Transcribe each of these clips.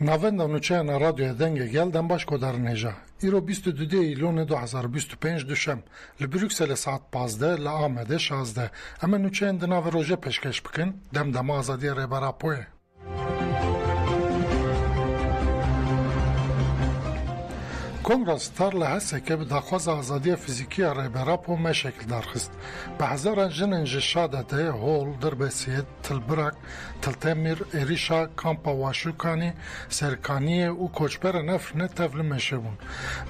Navenda nûçeyana radyoya dengê gel dembaş kodarînêja. Îro 22 îlonê 2025 duşem li Brükselê saet 15 li Amedê 16. Em ê nûçeyên di navê rojê pêşkêş bikin, demdema azadiya rêbera poyê. Kongra Star li Hesekê bi daxwaza azadiya fîzîkî ya rêbera po me şekil darxist. Bi hezaran jinên ji Şadetê, Hol, Dirbêsiyê, Tilbirak, Tiltemîr, Êrişa, Kampa Waşûkanî, Serkaniyê û koçberên Efrînê tev li Mêşê bûn.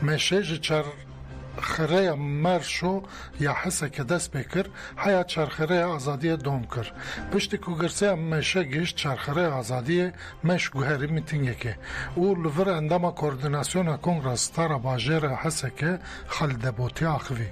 Mêşê ji çarxêreya Merşo ya Hesekê dest pê kir, heya çarxêreya azadiyê dom kir. Piştî ku girseya Mêşe gihîşt çarxêreya azadiyê meş guherî mîtingekê û li vir endama koordînasyona Kongra Stara bajêra Hesekê Xalide Botî axivî.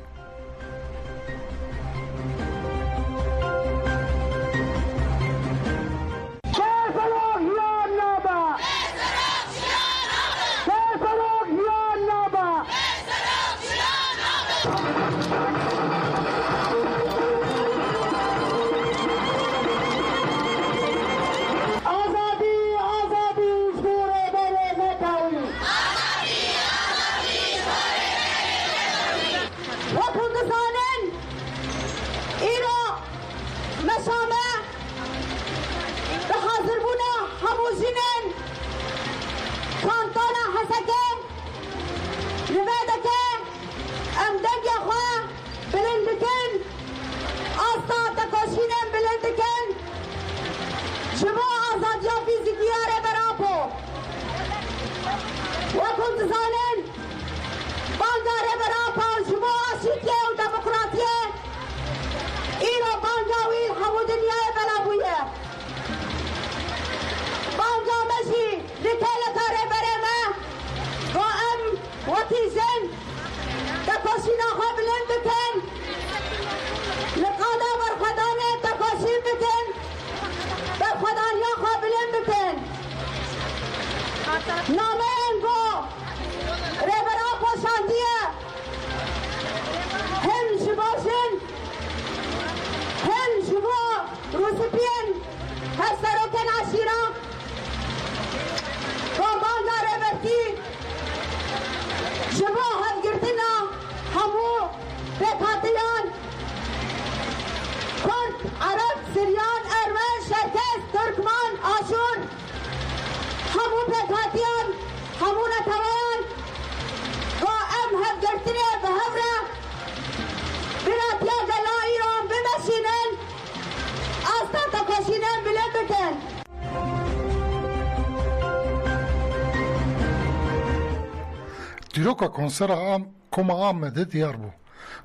Dîroka konsera Koma Amedê diyar bû.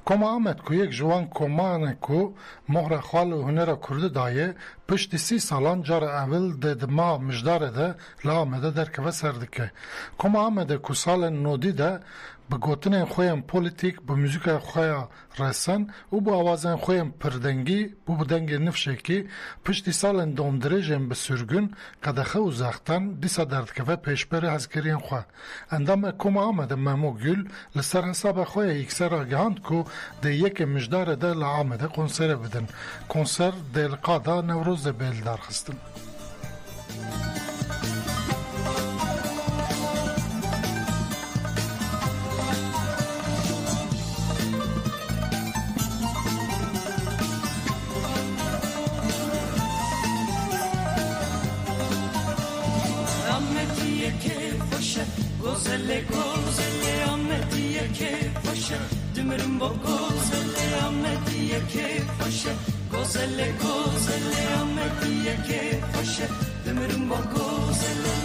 Koma Amed ku yek ji wan komanê ku mohra xwe li hunera Kurdî daye, piştî 30 salan cara evil dê di ma mijdarê de li Amedê derkeve ser dike. Koma Amedê ku salên nodî de bi gotinên xwe yên polîtîk, bi mûzîkaya xwe ya resen û bi awazên xwe yên pirdengî bû bi dengê nifşekî, piştî salên domdirêjên bi sürgün, qedexe û zextan dîsa derdikeve pêşberê hezkiriyên xwe. Endamê Koma Amedê Memo Gül li ser hesaba xwe ya yekser ragihand ku dê yekê mijdarê de li Amedê konserê bidin. Konser dê li qada Newrozê bêl darxistin. Gozelle gozelle Ahmediye keyf başa Dümürüm bo gozelle Ahmediye keyf başa Gozelle gozelle Ahmediye keyf başa Dümürüm bo gozelle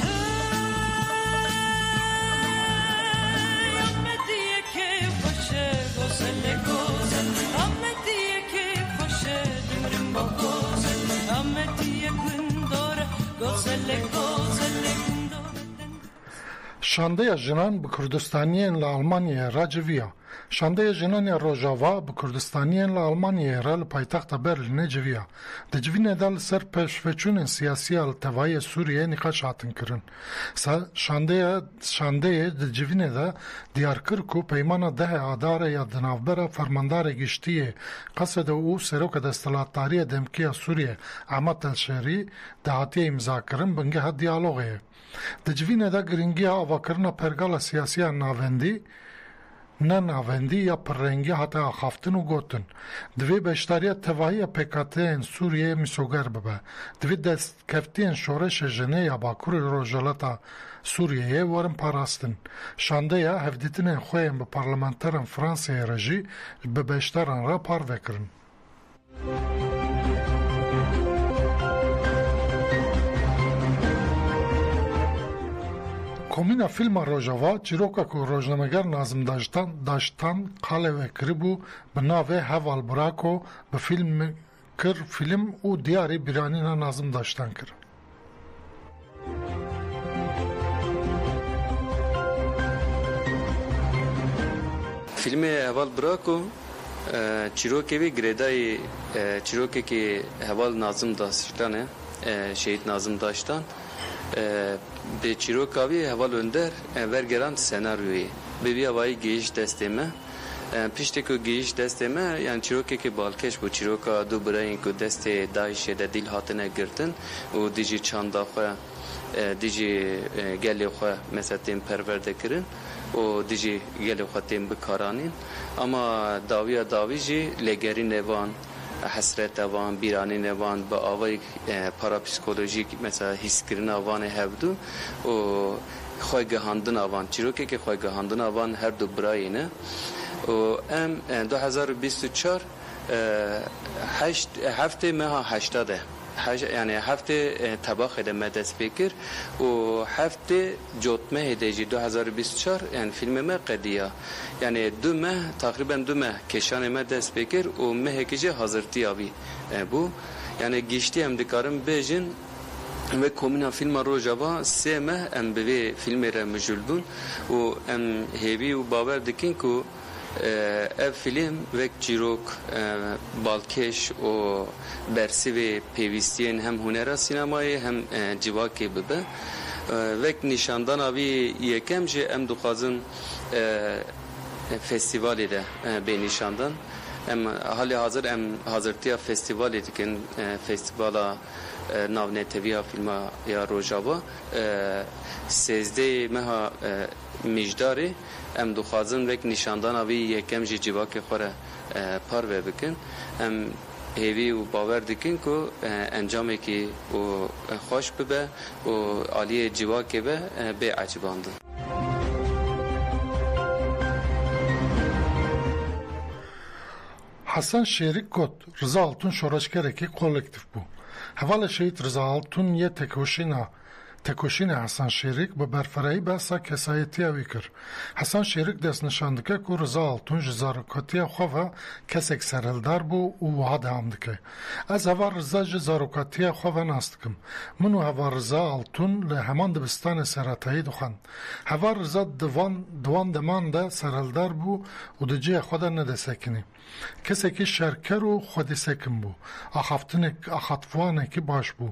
Ahmediye keyf başa Gozelle gozelle Ahmediye keyf başa Dümürüm bo gozelle Ahmediye gündora Gozelle gozelle Şandeya jinan bi Kurdistaniyên li Almanyayê racivîya. شانده جنانی روژاوا به کردستانیان لآلمانیه را لپایتخت برلین جویا. ده جوینه دل سر پشفچون سیاسی التوای سوریه نقاش هاتن کرن. شانده ده جوینه ده دیار کرکو پیمان ده آداره یا دنافبره فرماندار گشتیه قصد او سروک دستلاتاری دمکیه سوریه احمد الشهری ده هاتیه امضا کرن بنگه ها دیالوگه. ده جوینه ده گرینگی آواکرنا پرگال سیاسی ناوندی نه ناوندی یا پررنگی حتی آخافتن و گوتن. دوی بشتاریت تواهی پیکاتین سوریه میسوگر ببه. دوی دست کفتین شورش جنه یا باکور روژالتا سوریه ورم پاراستن. شانده یا هفدیتن خویم به پارلمانترن فرانسه رجی به بشتارن را پار وکرن. کومینا فیلم روژاوا چیروکا که روزنامه‌گر نازم داشتن قاله و کربو به ناوه هوال براکو به فیلم او دیاری بیرانینا نازم داشتن کرد. فیلم هوال براکو چیروکی وی گریدای چیروکی که هوال نازم داشتنه شهید نازم داشتن به چیروکاوی هوال اندر ورگران سناریوی به بی هوایی گیش دستمه پیشتی که گیش دستمه یعنی چیروکی که بالکش بود چیروکا دو برای که دست دایشه ده دیل هاتنه گرتن و دیجی چاندا خواه دیجی گلی خواه مثل تیم پرورده کرن و دیجی گلی خواه تیم بکارانین اما داوی جی لگری نوان حسرت وان بیرانی نوان با آوای پاراپسیکولوژیک مثلا حس کردن وان هفدو و خواه گهاندن وان چیروکی که خواه گهاندن وان هر دو برای نه و ام 2024 هفته ماه 80 یعنی هفته طباخ دم دست بکر و هفته جوتمه دیجی 2024 یعنی فیلم ما قدیا یعنی دو ماه تقریبا دو ماه کشان ما دست بکر و ماه کجه حاضرتی آبی بو یعنی گیشتی هم دکارم بیجن و کومینا فیلم روژاوا سه ماه ام به فیلم را مجلبون و ام هیوی و باور دکین که اف فیلم وک چیروک بالکش و برسی و پیوستین هم هنر سینمایی هم جواکی ببه وک نشاندان آوی یکم جه ام دخوازن فستیوالی ده به نشاندان ام حالی حاضر ام حاضرتی فستیوالی دکن فستیوالا ناونتوی ها فیلم یا روژاوا 13 ماه میجداری ام دخوازن وک نشاندان آوی یکم جی جواک خوره پار بکن ام هیوی و باور دکن که انجامی که خوش ببه و عالی جواک به عجبانده. حسن شیرک گفت رضا altun شورشگرکی kolektif bu. Heval şehit Rıza Altun ye تکوشین حسن شیرک به برفرایی بحثا کسایتی اوی کر. حسن شیرک دست نشاندکه که رضا آلتون جزاروکاتی خواه کسک سرلدار بو و وعده همدکه. از هوا رضا جزاروکاتی خواه ناستکم. منو هوا رضا آلتون لهمان دبستان سراتایی دخند. هوا رضا دوان دمان ده سرلدار بو و دجه خود نده سکنی. کسکی شرکر و خودی سکن بو. آخطفوانه که باش بو.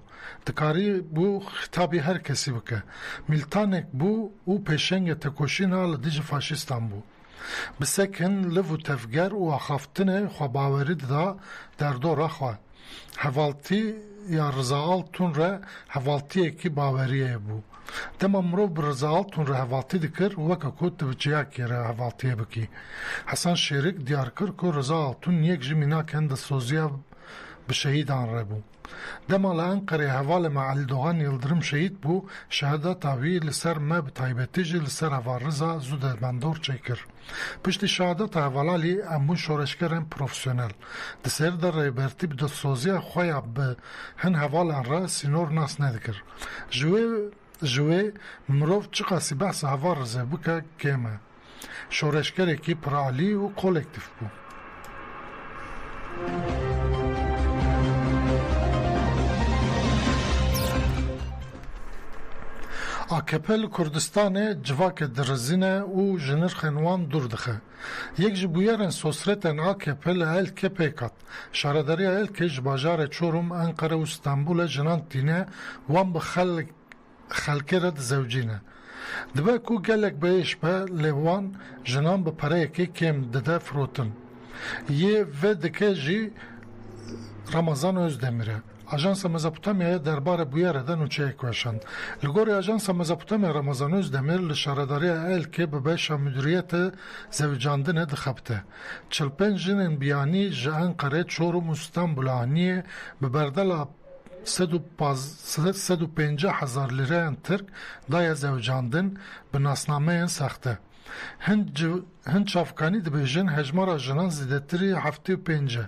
دکاری بو خطابی هر کسی بکه. میلتانک بو او پیشنگ تکوشین ها لدیج فاشیستان بو. بسکن لفو تفگر و آخافتن خواباوری دا در دو رخواه. حوالتی یا رضاالتون را حوالتی اکی باوریه بو. دما مرو برزالتون را حوالتی دکر وکا کود بچیاکی را حوالتی بکی. حسن شیرک دیار کر که رضاالتون یک جمینا کند سوزیا به شهیدان را بو. دما لانقره حوال معالی دوغان یلدرم شهید بو شهادت آوی لسر ما بطایبتی جی لسر حوال رضا زود بندور چیکر. پشتی شهادت حوالالی امون شورشگرن پروفیسیونل. دسر در ریبرتی بده سوزیا خواه به هن حوالان را سینور ناس ندکر. جوه مروف چقاسی بحث حوال رضا بکه کمه. شورشگر کی پرالی و کولکتیف بو. AKP Kurdistan civak direzine û ji nirxên wan dûr dixe. Yek ji bûyerên sosretên AKP li Elkê pêkat. Şaredariya Elkê ji bajarê Çorum, Ankara û Stenbolê jinan tîne wan bi xelkê re dizewcîne. Dibe ku gelek bêhêj be lê wan jinan bi pereyekê kêm dide firotin. Yê vê dike jî Ramazan Özdemir'e. Ajansa Mezopotamya'ya derbara bûyerê de nûçeyek weşand. Li gorî Ajansa Mezopotamya Ramazan Özdemir li şaredariya Elkê bi beşa müdiriyetê zewicandinê dixebite. 45 jinên biyanî ji Enqerê, Çorum û Stenbolê aniyê bi berdela 150,000 lîreyên Tirk daye zewicandin bi nasnameyên sexte. Hin çavkanî dibêjin hejmara jinan zêdetirî 75.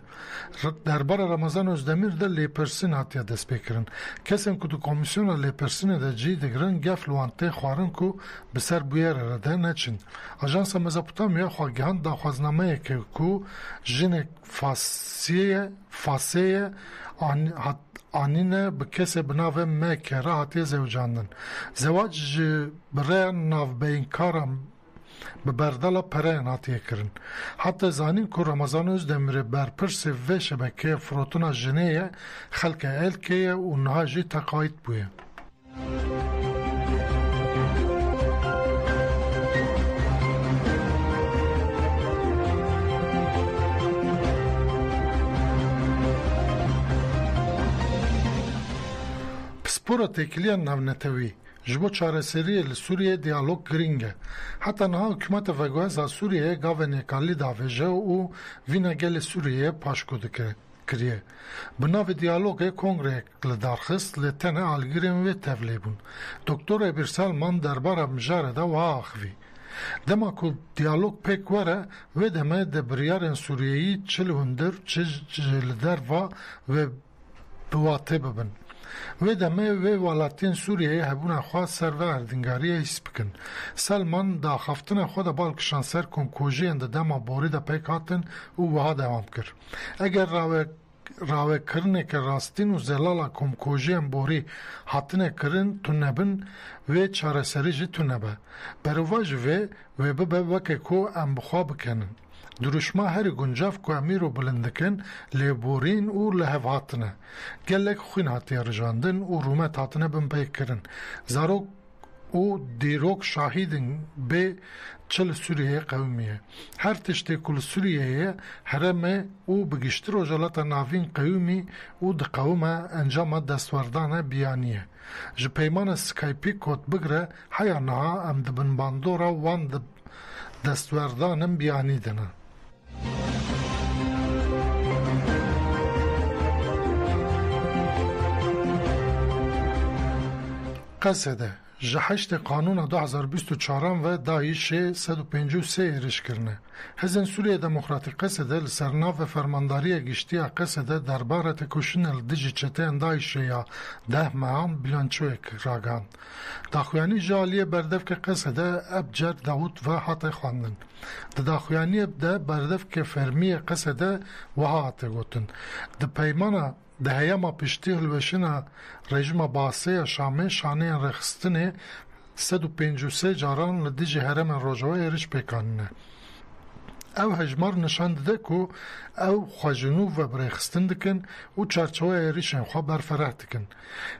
Derbara Ramazan Özdemir de lêpirsîn hatiye destpêkirin. Kesên ku di komisyona lêpirsînê de cî digirin gef li wan tê xwarin ku bi ser bûyerê re de neçin. Ajansa Mezopotamya xwegihand daxwaznameyekê ku jinek Fasêye anîne bi kesê bi navê Meke re hatiye zewicandin. Zewac ji bi rêya navbeyînkaran bi berdala pereyên hatiye kirin. Hatta zanîn ku Ramazan Özdemirê berpirsê vê şebekeyê firotina jinê ye, xelkê Elkê ye û niha jî teqayît bûye. Spora têkiliya navnetewî ji bo çareseriyê li Sûriyê diyalog giring e. Heta niha hikûmeta veguheza Sûriyeyê gavê nêkalî davêje û vîna gelê Sûriyeyê paşko kiriye. Bi navê diyalogê kongreyek li darxist lê tenê algirên wê tevlîbûn. Doktor Ebir Selman derbara mijarê de wiha axivî. Dema ku diyalog pêk were, wê demê de biryarên Sûriyeyî çi li hundir çi ji li derva ve bi watê bibin. Wê demê wê welatiyên Sûriyeyê hebûna xwe ser ve erdingariyê hîs bikin. Selman da axaftina xwe de balkişan ser komkojiyên di dema borî de pêk hatin û wiha dewam kir. Eger rawêkirineke rastîn û zelala komkojiyên borî hatine kirin tunebin, wê çareserî jî tunebe. Berûva ji vê bibe wekê ku em bi xwe bikenin. Duruşma herî guncav ku em îro bilind dikin lêborîn û li hev hatine. Gelek xwîn hatiye rijandin û rûmet hatine binpêkirin. Zarok û dîrok şahîdin bê çi li Sûriyeyê qewmiye. Her tiştê ku li Sûriyeyê herêmê û bi giştî rojalata navîn qewmî û di qewime encama destwerdana biyanî. Ji peymana Skypeî kot bigire heya niha em dibin bandora wan destwerdanên biyanî dinin. Qesede ji heştê Qanûna 2024 ve Daişê 153 êrişkirine. Hêzên Sûriya Demokratîk Qesede li ser navê fermandariya giştiya Qesede derbara têkoşînê li dijî çeteyên Daişê ya 10 mehan bilançoyek ragihand. Daxuyanî ji aliyê berdevkê Qesede Ebcer Dawûd ve hate xwandin. Di daxuyaniyê de berdevkê fermiyê Qesede wiha hate gotin. Di peymana di heyema piştî hilweşîna rejima Basê ya Şamê şaneyên rêxistinê 153 caran li dijî herêmên Rojava êriş pêkanîne. Ew hejmar nişan dide ku ew xwejinû ve birêxistin dikin û çerçeweya êrişên xwe berfereh dikin.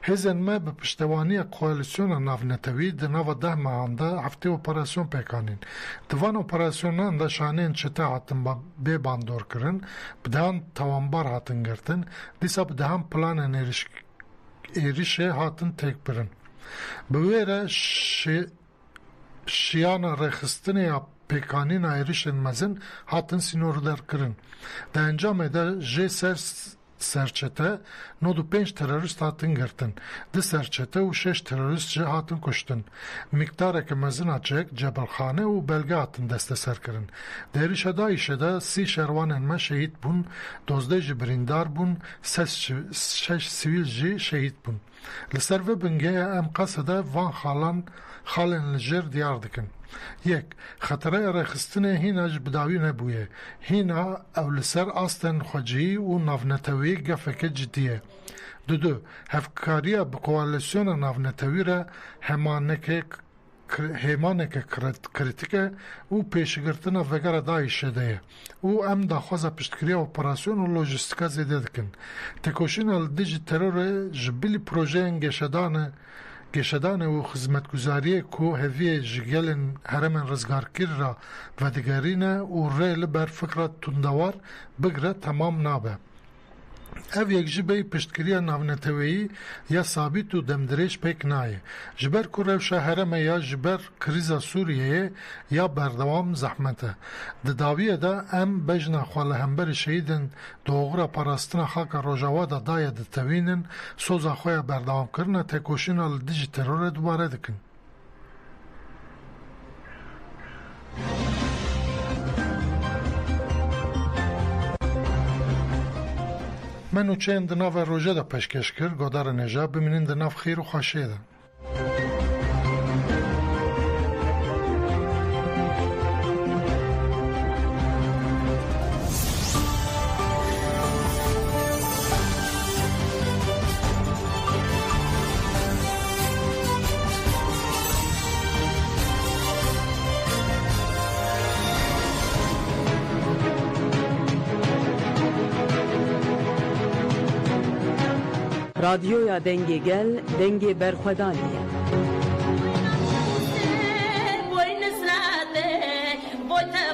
Hêzên me bi piştevaniya koalîsyona navnetewî di nava 10 mehan de heftê operasyon pêkanîn. Di van operasyonan de şaneyên çete hatin bê bandorkirin, bi dehan tawanbar hatin girtin, dîsa bi dehan planên êrişê hatin têkbirin. Bi wê re şiyana rêxistinê ya pêkanîna êrişên mezin hatin sînorderkirin. Di encamê de jê serçete 95 terorîst hatin girtin. Di serçete û 6 terorîst jî hatin kuştin. Miktareke mezin çek, Cebelxane û belge hatin desteserkirin. Di êrişa Daişê de 30 şervanên me şehîd bûn, 12 jî birîndar bûn, 6 sivîl jî şehîd bûn. Li ser vê bingehê em Qesede van xalên li jêr diyar dikin. Yek, xetereya rêxistinê hîna ji bidawî nebûye. Hîna ew li ser astên xwecihî û navnetewî gefeke cidî ye. دو هفکاریا به کوالسیون ناونتوی را هیمانک کریتیکه او پیشگرتن وگر دایش ده او ام داخوز پشتکری اپراسیون و لوجستیکا زیده دکن تکوشین الدیج ترور جبیلی پروژه گشدان و خدمتگزاری کو هوی جگلن هرمن رزگارکیر را و دیگرینه و ریل بر فکرات تندوار بگره تمام نابه ev yekjibeyê piştgiriya navneteweyî ya sabît û demdirêj pêk nayê ji ber ku rewşa herêmê ya ji ber krîza Sûriyeyê ya berdewam zehmet e. Di dawiyê de em bejna xwalihemberê şehîdên doğura parastina xaka Rojava da daye ditewînin soza xwe ya berdewamkirina têkoşîna li dijî terorê dubare dikin. من و چند ناو روژه دا پشکش کرد گودار نجا بمینین دا ناو خیر و خاشه دا. رادیویا دنگی گل دنگی برخودانیه boynuzladı boyta